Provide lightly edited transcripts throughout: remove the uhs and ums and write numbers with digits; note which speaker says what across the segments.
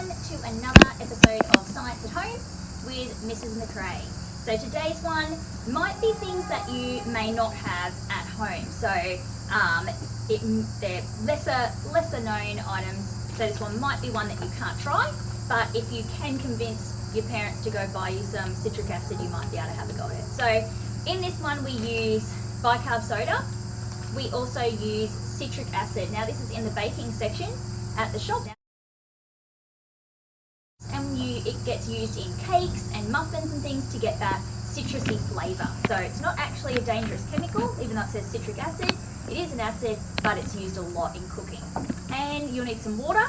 Speaker 1: welcome to another episode of Science at Home with Mrs. McRae. So today's one might be things that you may not have at home. So they're lesser known items. So this one might be one that you can't try, but if you can convince your parents to go buy you some citric acid, you might be able to have a go at it. So in this one we use bicarb soda. We also use citric acid. Now this is in the baking section at the shop. And it gets used in cakes and muffins and things to get that citrusy flavour. So it's not actually a dangerous chemical, even though it says citric acid. It is an acid, but it's used a lot in cooking. And you'll need some water,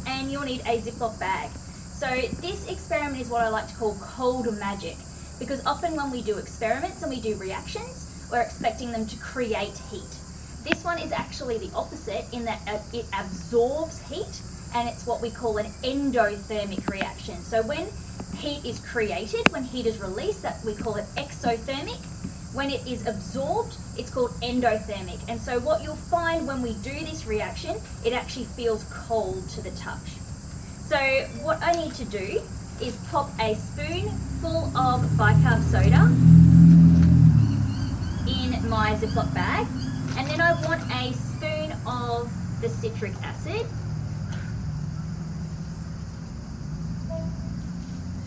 Speaker 1: and you'll need a Ziploc bag. So this experiment is what I like to call cold magic, because often when we do experiments and we do reactions, we're expecting them to create heat. This one is actually the opposite in that it absorbs heat, and it's what we call an endothermic reaction. So when heat is created, when heat is released, that we call it exothermic. When it is absorbed, it's called endothermic. And so what you'll find when we do this reaction, it actually feels cold to the touch. So what I need to do is pop a spoonful of bicarb soda in my Ziploc bag, and then I want a spoon of the citric acid.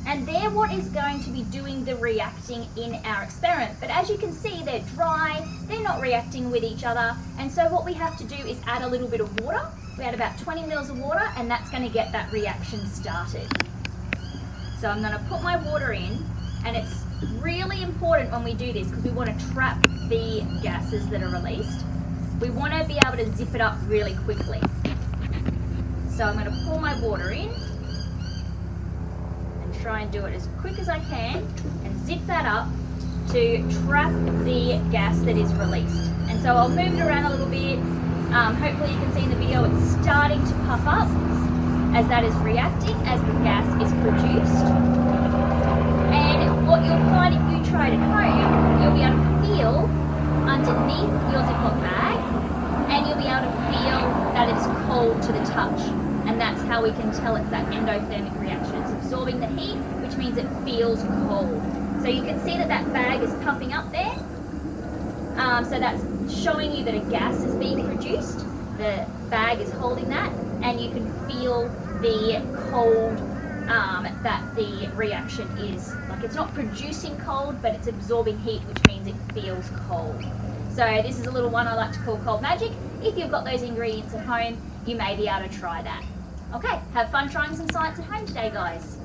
Speaker 1: And they're what is going to be doing the reacting in our experiment. But as you can see, they're dry, they're not reacting with each other. And so what we have to do is add a little bit of water. We add about 20 mils of water, and that's going to get that reaction started. So I'm going to put my water in, and it's really important when we do this because we want to trap the gases that are released. We want to be able to zip it up really quickly. So I'm going to pour my water in, try and do it as quick as I can and zip that up to trap the gas that is released. And so I'll move it around a little bit. Hopefully you can see in the video it's starting to puff up as that is reacting, as the gas is produced. And what you'll find if you try it at home, you'll be able to feel underneath your Ziploc bag, and you'll be able to feel that it's cold to the touch. And that's how we can tell it's that endothermic reaction. It's absorbing the heat, which means it feels cold. So you can see that that bag is puffing up there. So that's showing you that a gas is being produced. The bag is holding that, and you can feel the cold that the reaction is. Like, it's not producing cold, but it's absorbing heat, which means it feels cold. So this is a little one I like to call cold magic. If you've got those ingredients at home, you may be able to try that. Okay, have fun trying some science at home today, guys.